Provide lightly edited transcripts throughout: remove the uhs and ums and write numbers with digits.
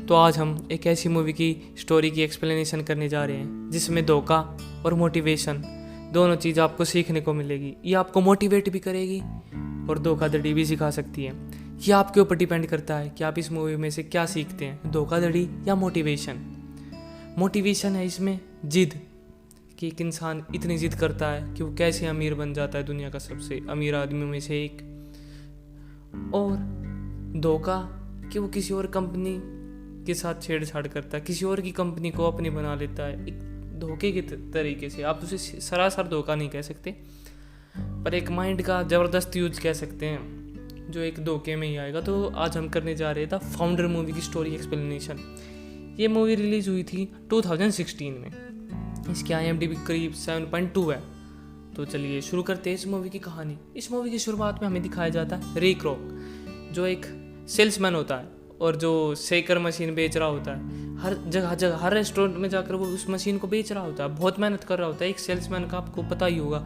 तो आज हम एक ऐसी मूवी की स्टोरी की एक्सप्लेनेशन करने जा रहे हैं जिसमें धोखा और मोटिवेशन दोनों चीज़ आपको सीखने को मिलेगी। ये आपको मोटिवेट भी करेगी और धोखाधड़ी भी सिखा सकती है। ये आपके ऊपर डिपेंड करता है कि आप इस मूवी में से क्या सीखते हैं, धोखाधड़ी या मोटिवेशन। मोटिवेशन है इसमें जिद, कि एक इंसान इतनी जिद करता है कि वो कैसे अमीर बन जाता है, दुनिया का सबसे अमीर आदमियों में से एक। और धोखा कि वो किसी और कंपनी के साथ छेड़छाड़ करता है, किसी और की कंपनी को अपनी बना लेता है एक धोखे के तरीके से। आप उसे सरासर धोखा नहीं कह सकते, पर एक माइंड का ज़बरदस्त यूज कह सकते हैं जो एक धोखे में ही आएगा। तो आज हम करने जा रहे थे फाउंडर मूवी की स्टोरी एक्सप्लेनेशन। ये मूवी रिलीज हुई थी 2016 में। इसकी IMDb करीब 7.2 है। तो चलिए शुरू करते हैं इस मूवी की कहानी। इस मूवी की शुरुआत में हमें दिखाया जाता है रे क्रॉक, जो एक सेल्समैन होता है और जो शेकर मशीन बेच रहा होता है। हर जगह हर रेस्टोरेंट में जाकर वो उस मशीन को बेच रहा होता है, बहुत मेहनत कर रहा होता है। एक सेल्समैन का आपको पता ही होगा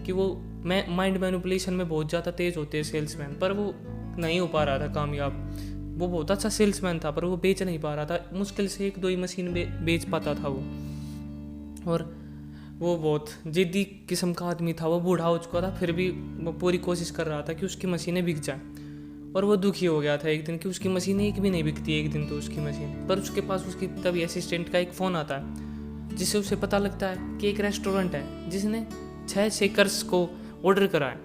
कि वो माइंड मैनिपुलेशन में बहुत ज़्यादा तेज़ होते हैं सेल्समैन, पर वो नहीं हो पा रहा था कामयाब। वो बहुत अच्छा सेल्समैन था पर वो बेच नहीं पा रहा था। मुश्किल से 1-2 ही मशीन बेच पाता था वो। और वो बहुत जिद्दी किस्म का आदमी था। वो बूढ़ा हो चुका था, फिर भी वो पूरी कोशिश कर रहा था कि उसकी मशीनें बिक जाएं। और वो दुखी हो गया था एक दिन कि उसकी मशीनें एक भी नहीं बिकती एक दिन तो उसकी मशीन। पर उसके पास उसकी तभी असिस्टेंट का एक फ़ोन आता है जिससे उसे पता लगता है कि एक रेस्टोरेंट है जिसने 6 शेकर्स को ऑर्डर करा है।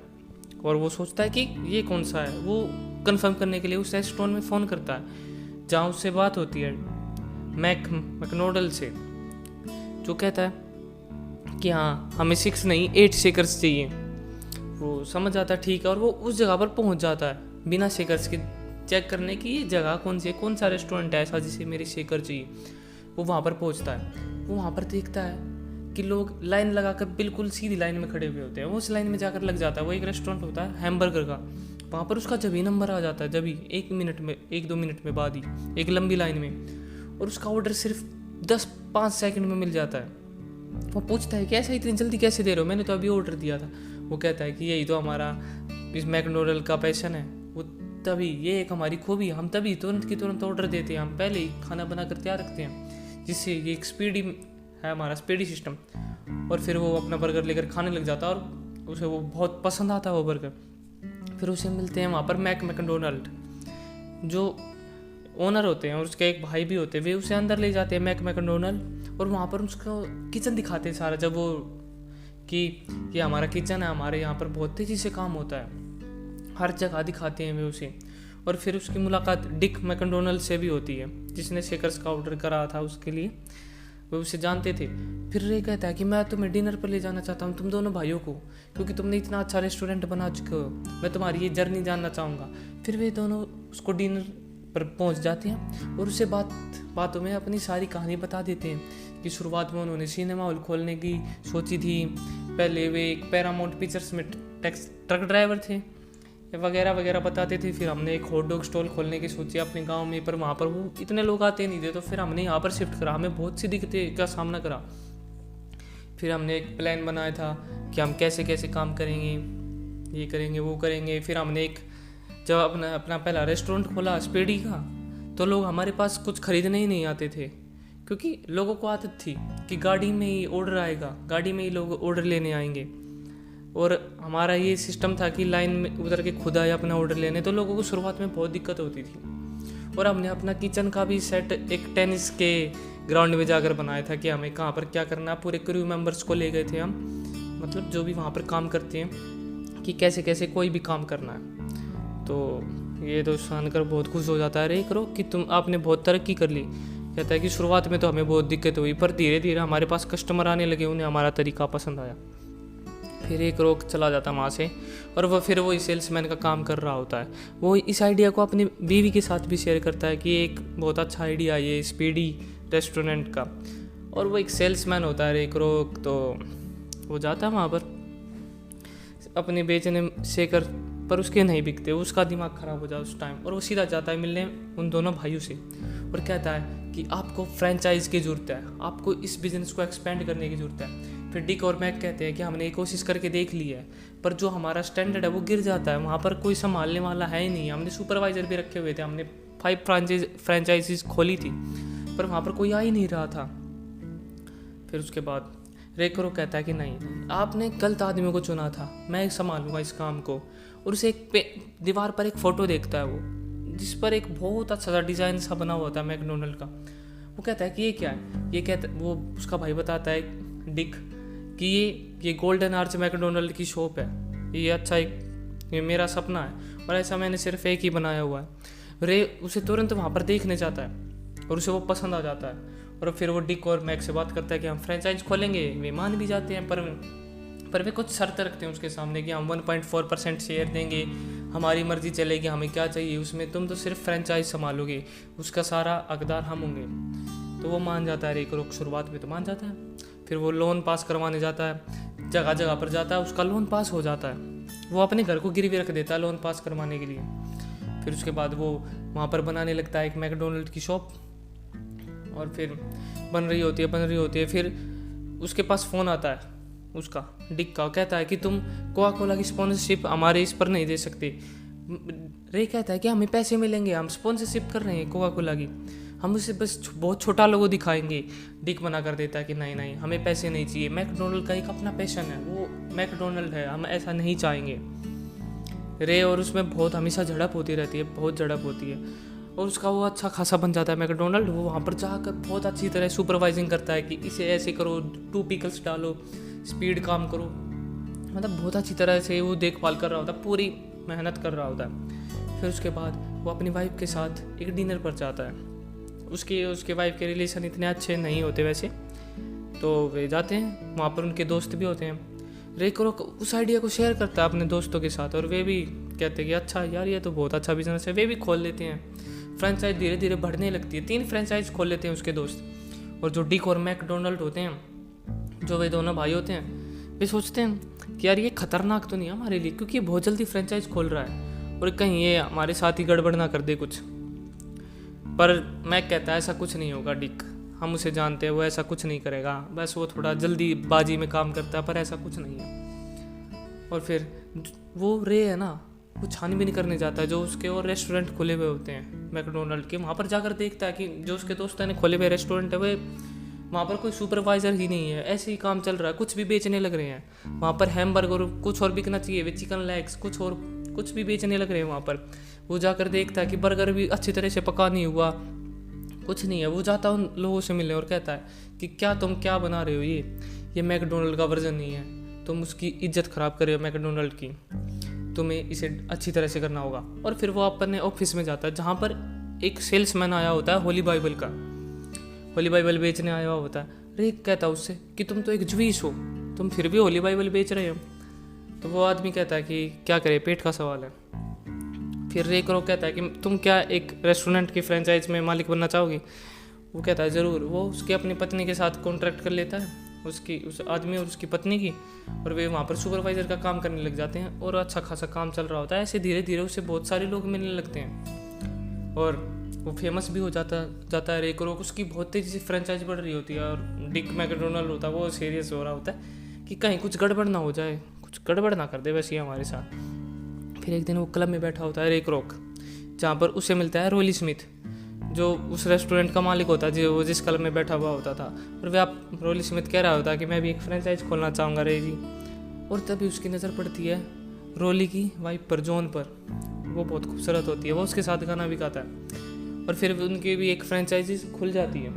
और वो सोचता है कि ये कौन सा है। वो कंफर्म करने के लिए उस रेस्टोरेंट में फ़ोन करता है जहाँ उससे बात होती है मैकडोनल्ड से, जो कहता है कि हाँ हमें 6 नहीं 8 शेकर्स चाहिए। वो समझ जाता है ठीक है, और वो उस जगह पर पहुंच जाता है बिना शेकर्स के, चेक करने की ये जगह कौन सी है, कौन सा रेस्टोरेंट है ऐसा जिसे मेरी शेकर चाहिए। वो वहाँ पर पहुँचता है। वो वहाँ पर देखता है कि लोग लाइन लगाकर बिल्कुल सीधी लाइन में खड़े हुए होते हैं। वो उस लाइन में जाकर लग जाता है। वो एक रेस्टोरेंट होता है हैमबर्गर का। वहाँ पर उसका जब ही नंबर आ जाता है, जब ही 1-2 मिनट में बाद ही एक लंबी लाइन में, और उसका ऑर्डर सिर्फ 10-5 सेकंड में मिल जाता है। वो पूछता है कि ऐसा इतनी जल्दी कैसे दे रहे हो, मैंने तो अभी ऑर्डर दिया था। वो कहता है कि यही तो हमारा इस मैकडोनल्ड का पैशन है। वो तभी ये एक हमारी खूबी, हम तभी तुरंत की तुरंत ऑर्डर देते हैं, हम पहले ही खाना बना कर तैयार रखते हैं, जिससे ये एक स्पीडी है हमारा स्पीडी सिस्टम। और फिर वो अपना बर्गर लेकर खाने लग जाता है और उसे वो बहुत पसंद आता है वो बर्गर। फिर उसे मिलते हैं वहाँ पर मैकडोनल्ड जो ओनर होते हैं और उसके एक भाई भी होते हैं। वे उसे अंदर ले जाते हैं मैकडोनल्ड, और वहाँ पर उसका किचन दिखाते हैं सारा। जब वो कि ये हमारा किचन है, हमारे यहाँ पर बहुत तेज़ी से काम होता है, हर जगह दिखाते हैं वे उसे। और फिर उसकी मुलाकात डिक मैकडोनल्ड से भी होती है जिसने शेकर्स का ऑर्डर करा था उसके लिए। वे उसे जानते थे। फिर रे कहता है कि मैं तुम्हें डिनर पर ले जाना चाहता हूँ, तुम दोनों भाइयों को, क्योंकि तुमने इतना अच्छा रेस्टोरेंट बना चुके हो। मैं तुम्हारी ये जर्नी जानना चाहूँगा। फिर वे दोनों उसको डिनर पर पहुंच जाते हैं और उसे बातों में अपनी सारी कहानी बता देते हैं कि शुरुआत में उन्होंने सिनेमा हॉल खोलने की सोची थी। पहले वे एक पैरामाउंट पिक्चर्स में ट्रक ड्राइवर थे वगैरह वगैरह बताते थे। फिर हमने एक हॉट डॉग स्टॉल खोलने की सोची अपने गांव में, पर वहाँ पर वो इतने लोग आते नहीं थे, तो फिर हमने यहाँ पर शिफ्ट करा। हमें बहुत सी दिक्कतें का सामना करा। फिर हमने एक प्लान बनाया था कि हम कैसे कैसे काम करेंगे, ये करेंगे वो करेंगे। फिर हमने जब अपना पहला रेस्टोरेंट खोला स्पीडी का, तो लोग हमारे पास कुछ खरीदने ही नहीं आते थे, क्योंकि लोगों को आदत थी कि गाड़ी में ही ऑर्डर आएगा, गाड़ी में ही लोग ऑर्डर लेने आएंगे। और हमारा ये सिस्टम था कि लाइन में उतर के खुद आए अपना ऑर्डर लेने, तो लोगों को शुरुआत में बहुत दिक्कत होती थी। और हमने अपना किचन का भी सेट एक टेनिस के ग्राउंड में जाकर बनाया था कि हमें कहाँ पर क्या करना है। पूरे क्रू मेंबर्स को ले गए थे हम, मतलब जो भी वहाँ पर काम करते हैं, कि कैसे कैसे कोई भी काम करना है। तो ये तो जानकर बहुत खुश हो जाता है रे करो कि आपने बहुत तरक्की कर ली। कहता है कि शुरुआत में तो हमें बहुत दिक्कत हुई, पर धीरे धीरे हमारे पास कस्टमर आने लगे, उन्हें हमारा तरीका पसंद आया। फिर एक रोक चला जाता वहाँ से, और वो इस सेल्समैन का काम कर रहा होता है। वो इस आइडिया को अपनी बीवी के साथ भी शेयर करता है कि एक बहुत अच्छा आइडिया ये स्पीडी रेस्टोरेंट का। और वो एक सेल्समैन होता है एक रोक, तो वो जाता है वहाँ पर अपने बेचने शेकर, पर उसके नहीं बिकते। उसका दिमाग ख़राब हो जाए उस टाइम, और वो सीधा जाता है मिलने उन दोनों भाइयों से और कहता है कि आपको फ्रेंचाइज की ज़रूरत है, आपको इस बिज़नेस को एक्सपेंड करने की ज़रूरत है। फिर डिक और मैक कहते हैं कि हमने कोशिश करके देख ली है, पर जो हमारा स्टैंडर्ड है वो गिर जाता है, वहाँ पर कोई संभालने वाला है ही नहीं। हमने सुपरवाइज़र भी रखे हुए थे, हमने 5 फ्रेंचाइजीज खोली थी, पर वहाँ पर कोई आ ही नहीं रहा था। फिर उसके बाद रे क्रोक कहता है कि नहीं, आपने गलत आदमी को चुना था, मैं संभालूंगा इस काम को। और उसे दीवार पर एक फ़ोटो देखता है वो, जिस पर एक बहुत अच्छा सा डिज़ाइन सा बना हुआ था मैकडोनल्ड का। वो कहता है कि ये क्या है, ये कहता, वो उसका भाई बताता है डिक कि ये गोल्डन आर्च मैकडोनल्ड की शॉप है, ये अच्छा ये मेरा सपना है और ऐसा मैंने सिर्फ एक ही बनाया हुआ है। रे उसे तुरंत वहाँ पर देखने जाता है और उसे वो पसंद आ जाता है। और फिर वो डिक और मैक से बात करता है कि हम फ्रेंचाइज खोलेंगे। वे मान भी जाते हैं, पर वे कुछ शर्त रखते हैं उसके सामने कि हम 1.4% शेयर देंगे, हमारी मर्जी चलेगी, हमें क्या चाहिए उसमें, तुम तो सिर्फ फ्रेंचाइज संभालोगे, उसका सारा हकदार हम होंगे। तो वो मान जाता है, रे क्रोक शुरुआत में तो मान जाता है। फिर वो लोन पास करवाने जाता है, जगह जगह पर जाता है, उसका लोन पास हो जाता है। वो अपने घर को गिरवी रख देता है लोन पास करवाने के लिए। फिर उसके बाद वो वहाँ पर बनाने लगता है एक मैकडोनल्ड की शॉप, और फिर बन रही होती है। फिर उसके पास फ़ोन आता है उसका डिक का, कहता है कि तुम कोका कोला की स्पॉन्सरशिप हमारे इस पर नहीं दे सकते। रे कहता है कि हमें पैसे मिलेंगे, हम स्पॉन्सरशिप कर रहे हैं कोका कोला की, हम उसे बस बहुत छोटा लोगो दिखाएंगे। डिक मना कर देता है कि नहीं, हमें पैसे नहीं चाहिए, मैकडोनल्ड का एक अपना पैशन है, वो मैकडोनल्ड है, हम ऐसा नहीं चाहेंगे। रे और उसमें बहुत हमेशा झड़प होती रहती है, बहुत झड़प होती है, और उसका वो अच्छा खासा बन जाता है मैकडोनल्ड। वो वहाँ पर जाकर बहुत अच्छी तरह सुपरवाइजिंग करता है कि इसे ऐसे करो, 2 पिकल्स डालो, स्पीड काम करो, मतलब बहुत अच्छी तरह से वो देखभाल कर रहा होता है, पूरी मेहनत कर रहा होता है। फिर उसके बाद वो अपनी वाइफ के साथ एक डिनर पर जाता है। उसके वाइफ के रिलेशन इतने अच्छे नहीं होते वैसे, तो वे जाते हैं, वहाँ पर उनके दोस्त भी होते हैं। रे क्रोक उस आइडिया को शेयर करता है अपने दोस्तों के साथ, और वे भी कहते हैं कि अच्छा यार, ये तो बहुत अच्छा बिजनेस है। वे भी खोल लेते हैं, फ्रेंचाइज धीरे धीरे बढ़ने लगती है। 3 फ्रेंचाइज खोल लेते हैं उसके दोस्त। और जो डिक और मैकडोनल्ड होते हैं, जो वे दोनों भाई होते हैं, वे सोचते हैं कि यार ये खतरनाक तो नहीं है हमारे लिए, क्योंकि बहुत जल्दी फ्रेंचाइज खोल रहा है और कहीं ये हमारे साथ ही गड़बड़ ना कर दे कुछ। पर मैक कहता है ऐसा कुछ नहीं होगा डिक, हम उसे जानते हैं, वो ऐसा कुछ नहीं करेगा, बस वो थोड़ा जल्दी बाजी में काम करता है, पर ऐसा कुछ नहीं है। और फिर वो रे है ना, वो छानबीन करने जाता है जो उसके और रेस्टोरेंट खुले हुए होते हैं मैकडोनल्ड के। वहाँ पर जाकर देखता है कि जो उसके दोस्तों ने खोले हुए रेस्टोरेंट है, वे वहाँ पर कोई सुपरवाइज़र ही नहीं है, ऐसे ही काम चल रहा है, कुछ भी बेचने लग रहे हैं वहाँ पर। हैमबर्गर कुछ और बिकना चाहिए, वे चिकन लेग्स कुछ भी बेचने लग रहे हैं वहाँ पर। वो जाकर देखता है कि बर्गर भी अच्छी तरह से पका नहीं हुआ, कुछ नहीं है। वो जाता है उन लोगों से मिलने और कहता है कि तुम क्या बना रहे हो, ये मैकडोनल्ड का वर्जन नहीं है, तुम उसकी इज्जत ख़राब कर रहे हो मैकडोनल्ड की, तुम्हें इसे अच्छी तरह से करना होगा। और फिर वो अपने ऑफिस में जाता है, जहाँ पर एक सेल्समैन आया होता है होली बाइबल बेचने आया हुआ होता है। रे कहता है उससे कि तुम तो एक ज्यूइश हो, तुम फिर भी होली बाइबल बेच रहे हो। तो वो आदमी कहता है कि क्या करे, पेट का सवाल है। फिर रे क्रोक कहता है कि तुम क्या एक रेस्टोरेंट की फ्रेंचाइज में मालिक बनना चाहोगे। वो कहता है ज़रूर। वो उसकी अपनी पत्नी के साथ कॉन्ट्रैक्ट कर लेता है, उस आदमी और उसकी पत्नी की, और वे वहाँ पर सुपरवाइज़र का काम करने लग जाते हैं और अच्छा खासा काम चल रहा होता है। ऐसे धीरे धीरे उसे बहुत सारे लोग मिलने लगते हैं और वो फेमस भी हो जाता है। रे क्रोक उसकी बहुत तेज़ी से फ्रेंचाइज बढ़ रही होती है, और डिक मैकडोनल्ड होता है वो सीरियस हो रहा होता है कि कहीं कुछ गड़बड़ ना हो जाए, कुछ गड़बड़ ना कर दे वैसे ही हमारे साथ। फिर एक दिन वो क्लब में बैठा होता है रे क्रोक, जहाँ पर उसे मिलता है रोली स्मिथ, जो उस रेस्टोरेंट का मालिक होता है, वो जिस क्लब में बैठा हुआ होता था। और वे रोली स्मिथ कह रहा होता है कि मैं भी एक फ्रेंचाइज खोलना चाहूँगा रे जी। और तभी उसकी नज़र पड़ती है रोली की वाइफ पर, जॉन पर। वो बहुत खूबसूरत होती है, वो उसके साथ गाना भी गाता है, और फिर उनकी भी एक फ्रेंचाइजी खुल जाती है।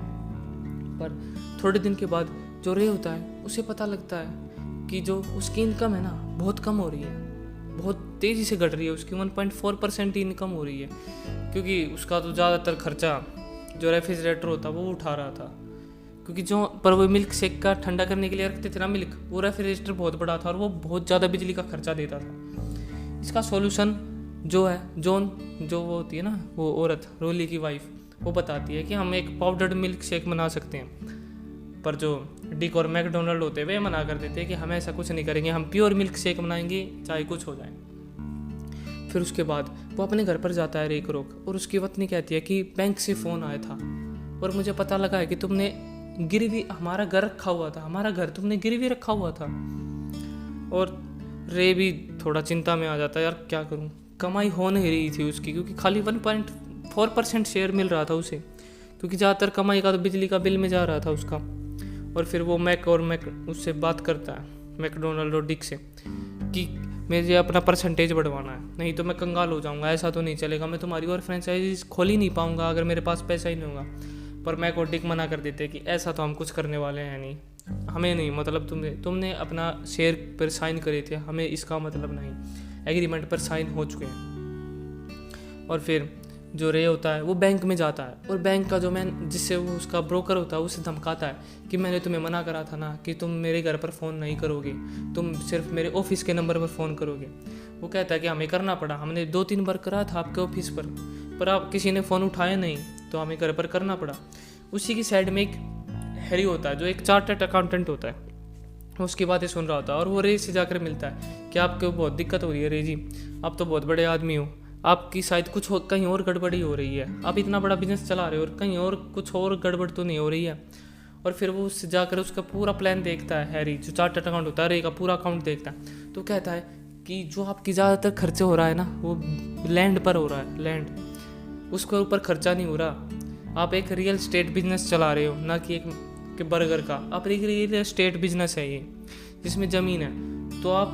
पर थोड़े दिन के बाद जो रे होता है उसे पता लगता है कि जो उसकी इनकम है ना बहुत कम हो रही है, बहुत तेज़ी से घट रही है, उसकी 1.4% ही इनकम हो रही है, क्योंकि उसका तो ज़्यादातर खर्चा जो रेफ्रिजरेटर होता वो उठा रहा था, क्योंकि जो पर वो मिल्क शेक का ठंडा करने के लिए रखते थे ना मिल्क, वो रेफ्रिजरेटर बहुत बड़ा था और वो बहुत ज़्यादा बिजली का खर्चा देता था। इसका सॉल्यूशन जो है, जॉन जो वो होती है ना, वो औरत रोली की वाइफ, वो बताती है कि हम एक पाउडर्ड मिल्क शेक बना सकते हैं। पर जो डिक और मैकडोनल्ड होते हैं वे मना कर देते हैं कि हम ऐसा कुछ नहीं करेंगे, हम प्योर मिल्क शेक बनाएंगे चाहे कुछ हो जाए। फिर उसके बाद वो अपने घर पर जाता है रे क्रोक, और उसकी पत्नी कहती है कि बैंक से फ़ोन आया था और मुझे पता लगा है कि तुमने गिरवी हमारा घर रखा हुआ था, हमारा घर तुमने गिरवी रखा हुआ था। और रे भी थोड़ा चिंता में आ जाता है, यार क्या करूं, कमाई हो नहीं रही थी उसकी, क्योंकि खाली 4% शेयर मिल रहा था उसे, क्योंकि ज़्यादातर कमाई का तो बिजली का बिल में जा रहा था उसका। और फिर वो मैक उससे बात करता है, मैकडोनल्ड और डिक से, कि मुझे अपना परसेंटेज बढ़वाना है, नहीं तो मैं कंगाल हो जाऊंगा, ऐसा तो नहीं चलेगा, मैं तुम्हारी और फ्रेंचाइजीज खोल ही नहीं पाऊंगा अगर मेरे पास पैसा ही नहीं होगा। पर मैक और डिक मना कर देते कि ऐसा तो हम कुछ करने वाले हैं नहीं, हमें नहीं मतलब, तुमने अपना शेयर पर साइन करे थे, हमें इसका मतलब नहीं, एग्रीमेंट पर साइन हो चुके हैं। और फिर जो रे होता है वो बैंक में जाता है, और बैंक का जो मैन जिससे वो उसका ब्रोकर होता है उसे धमकाता है कि मैंने तुम्हें मना करा था ना कि तुम मेरे घर पर फ़ोन नहीं करोगे, तुम सिर्फ मेरे ऑफिस के नंबर पर फ़ोन करोगे। वो कहता है कि हमें करना पड़ा, हमने 2-3 बार करा था आपके ऑफिस पर आप किसी ने फ़ोन उठाया नहीं, तो हमें घर पर करना पड़ा। उसी की साइड में एक हैरी होता है जो एक चार्टर्ड अकाउंटेंट होता है, उसकी बातें सुन रहा होता है, और वो रे से जाकर मिलता है कि आपको बहुत दिक्कत हो रही है रे जी, आप तो बहुत बड़े आदमी हो, आपकी शायद कुछ कहीं और गड़बड़ी हो रही है, आप इतना बड़ा बिजनेस चला रहे हो और कहीं और कुछ और गड़बड़ तो नहीं हो रही है। और फिर वो उससे जाकर उसका पूरा प्लान देखता है, हैरी जो चार्टर्ड अकाउंट होता है रे का पूरा अकाउंट देखता है, तो कहता है कि जो आपकी ज़्यादातर खर्चे हो रहा है ना वो लैंड पर हो रहा है, लैंड उसके ऊपर खर्चा नहीं हो रहा। आप एक रियल स्टेट बिजनेस चला रहे हो, ना कि एक के बर्गर का, आप एक रियल स्टेट बिजनेस है ये जिसमें ज़मीन है। तो आप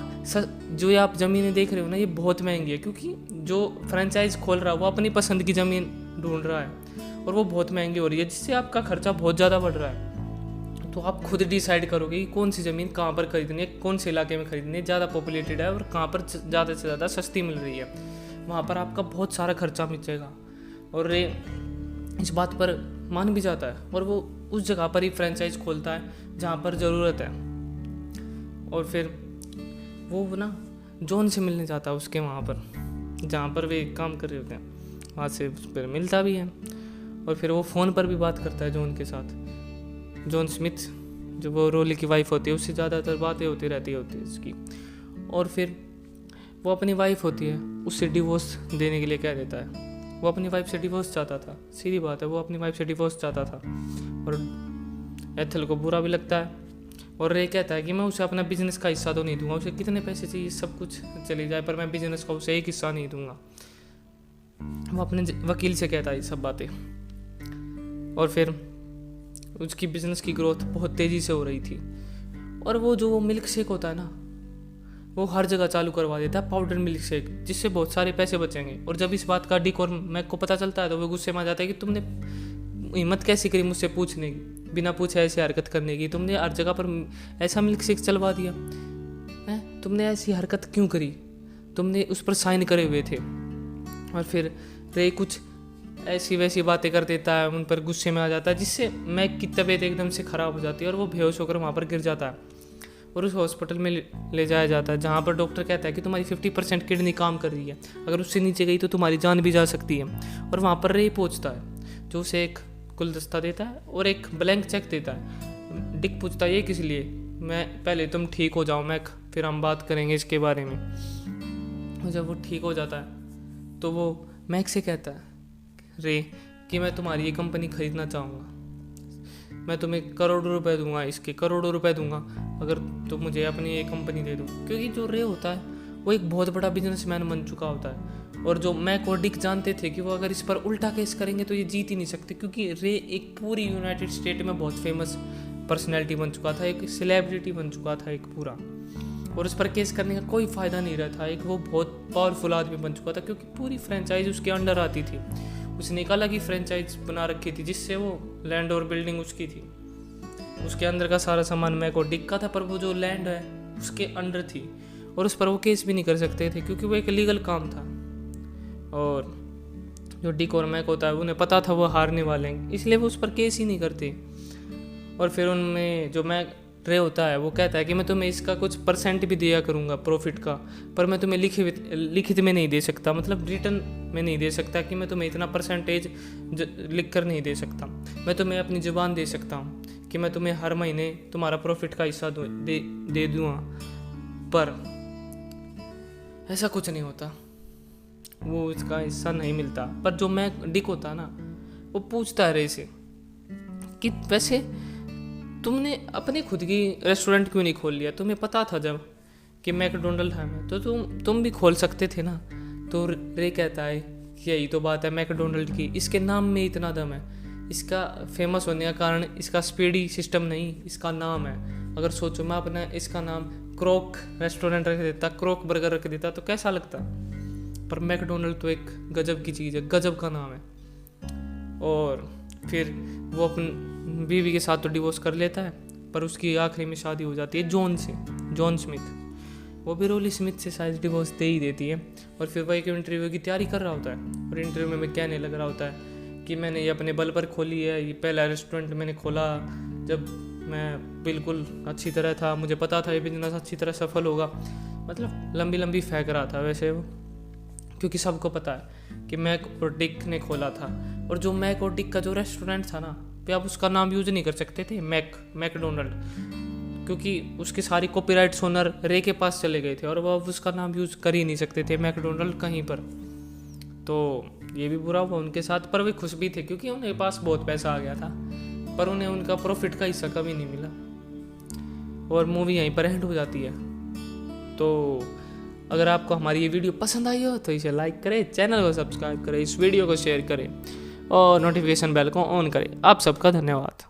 जो आप ज़मीनें देख रहे हो ना ये बहुत महंगी है, क्योंकि जो फ्रेंचाइज खोल रहा है वो अपनी पसंद की ज़मीन ढूंढ रहा है और वो बहुत महंगी हो रही है, जिससे आपका खर्चा बहुत ज़्यादा बढ़ रहा है। तो आप खुद डिसाइड करोगे कि कौन सी ज़मीन कहाँ पर खरीदनी है, कौन से इलाके में खरीदनी है, ज़्यादा पॉपुलेटेड है और कहाँ पर ज़्यादा से ज़्यादा सस्ती मिल रही है, वहाँ पर आपका बहुत सारा खर्चा मिलेगा। और रे इस बात पर मान भी जाता है और वो उस जगह पर ही फ्रेंचाइज खोलता है जहाँ पर ज़रूरत है। और फिर वो ना जॉन से मिलने जाता है उसके वहाँ पर जहाँ पर वे काम कर रहे होते हैं, वहाँ से उस पर मिलता भी है। और फिर वो फ़ोन पर भी बात करता है जॉन के साथ, जॉन स्मिथ जो वो रोली की वाइफ होती है उससे ज़्यादातर बातें होती रहती होती है उसकी। और फिर वो अपनी वाइफ होती है उससे डिवोर्स देने के लिए कह देता है, वो अपनी वाइफ से डिवोर्स चाहता था, सीधी बात है, वो अपनी वाइफ से डिवोर्स चाहता था। और एथल को बुरा भी लगता है और रे कहता है कि मैं उसे अपना बिजनेस का हिस्सा तो नहीं दूंगा, उसे कितने पैसे चाहिए सब कुछ चले जाए, पर मैं बिजनेस का उसे एक हिस्सा नहीं दूंगा। वो अपने वकील से कहता है ये सब बातें। और फिर उसकी बिजनेस की ग्रोथ बहुत तेज़ी से हो रही थी, और वो जो वो मिल्क शेक होता है ना वो हर जगह चालू करवा देता है, पाउडर मिल्क शेक, जिससे बहुत सारे पैसे बचेंगे। और जब इस बात का डिक और मैक को पता चलता है तो वो गुस्से में आ जाता है कि तुमने हिम्मत कैसी करी मुझसे पूछने की, बिना पूछे ऐसी हरकत करने की, तुमने हर जगह पर ऐसा मिल्क शेक चलवा दिया है, तुमने ऐसी हरकत क्यों करी, तुमने उस पर साइन करे हुए थे। और फिर रे कुछ ऐसी वैसी बातें कर देता है, उन पर गुस्से में आ जाता है, जिससे मैक की तबीयत एकदम से ख़राब हो जाती है और वो बेहोश होकर वहाँ पर गिर जाता है और उस हॉस्पिटल में ले जाया जाता है, जहाँ पर डॉक्टर कहता है कि तुम्हारी 50% किडनी काम कर रही है, अगर उससे नीचे गई तो तुम्हारी जान भी जा सकती है। और वहाँ पर रे पहुँचता है जो उसे एक गुलदस्ता देता है और एक ब्लैंक चेक देता है। डिक पूछता है ये किस लिए, मैं पहले तुम ठीक हो जाओ मैक, फिर हम बात करेंगे इसके बारे में। और जब वो ठीक हो जाता है तो वो मैक से कहता है रे कि मैं तुम्हारी ये कंपनी खरीदना चाहूँगा, मैं तुम्हें करोड़ों रुपए दूंगा, इसके करोड़ों रुपए दूंगा अगर तुम मुझे अपनी ये कंपनी दे दो। क्योंकि जो रे होता है वो एक बहुत बड़ा बिजनेसमैन बन चुका होता है, और जो मैक और डिक जानते थे कि वो अगर इस पर उल्टा केस करेंगे तो ये जीत ही नहीं सकते, क्योंकि रे एक पूरी यूनाइटेड स्टेट में बहुत फेमस पर्सनैलिटी बन चुका था, एक सेलिब्रिटी बन चुका था एक पूरा, और उस पर केस करने का कोई फ़ायदा नहीं रहा था। एक वो बहुत पावरफुल आदमी बन चुका था क्योंकि पूरी फ्रेंचाइज उसके अंडर आती थी, उसने एक अलग ही फ्रेंचाइज बना रखी थी जिससे वो लैंड और बिल्डिंग उसकी थी, उसके अंदर का सारा सामान मैक और डिक का था, पर वो जो लैंड है उसके अंडर थी और उस पर वो केस भी नहीं कर सकते थे क्योंकि वो एक लीगल काम था। और जो डिक और मैक होता है उन्हें पता था वो हारने वाले हैं, इसलिए वो उस पर केस ही नहीं करते। और फिर उनमें जो मैक रे होता है वो कहता है कि मैं तुम्हें इसका कुछ % भी दिया करूँगा प्रॉफिट का, पर मैं तुम्हें लिखित में नहीं दे सकता, मतलब रिटर्न में नहीं दे सकता कि मैं तुम्हें इतना % लिख कर नहीं दे सकता। मैं तुम्हें अपनी ज़ुबान दे सकता हूँ कि मैं तुम्हें हर महीने तुम्हारा प्रॉफिट का हिस्सा दे दूँगा, पर ऐसा कुछ नहीं होता, वो इसका हिस्सा नहीं मिलता। पर जो मैक डिक होता है ना वो पूछता है रे से कि वैसे तुमने अपने खुद की रेस्टोरेंट क्यों नहीं खोल लिया, तुम्हें पता था जब कि मैकडोनल्ड है तो तुम भी खोल सकते थे ना। तो रे कहता है कि यही तो बात है मैकडोनल्ड की, इसके नाम में इतना दम है। इसका फेमस होने का कारण इसका स्पीडी सिस्टम नहीं, इसका नाम है। अगर सोचो मैं अपना इसका नाम क्रोक रेस्टोरेंट रख देता, क्रोक बर्गर रख देता तो कैसा लगता। पर मैकडोनल्ड तो एक गजब की चीज़ है, गजब का नाम है। और फिर वो अपनी बीवी के साथ तो डिवोर्स कर लेता है, पर उसकी आखिरी में शादी हो जाती है जॉन से, जॉन स्मिथ। वो भी रोली स्मिथ से शायद डिवोर्स दे ही देती है। और फिर वही इंटरव्यू की तैयारी कर रहा होता है, और इंटरव्यू में कहने लग रहा होता है कि मैंने ये अपने बल पर खोली है, ये पहला रेस्टोरेंट मैंने खोला जब मैं बिल्कुल अच्छी तरह था, मुझे पता था ये बिजनेस अच्छी तरह सफल होगा। मतलब लंबी लंबी फेंक रहा था वैसे वो, क्योंकि सबको पता है कि मैक और डिक ने खोला था। और जो मैक और डिक का जो रेस्टोरेंट था ना, पे आप उसका नाम यूज नहीं कर सकते थे मैकडोनल्ड, क्योंकि उसके सारी कॉपीराइट्स ओनर रे के पास चले गए थे और वो अब उसका नाम यूज कर ही नहीं सकते थे मैकडोनल्ड कहीं पर। तो ये भी बुरा हुआ उनके साथ, पर वे खुश भी थे क्योंकि उनके पास बहुत पैसा आ गया था, पर उन्हें उनका प्रॉफिट का हिस्सा कभी नहीं मिला। और मूवी यहीं पर एंड हो जाती है। तो अगर आपको हमारी ये वीडियो पसंद आई हो तो इसे लाइक करें, चैनल को सब्सक्राइब करें, इस वीडियो को शेयर करें और नोटिफिकेशन बेल को ऑन करें। आप सबका धन्यवाद।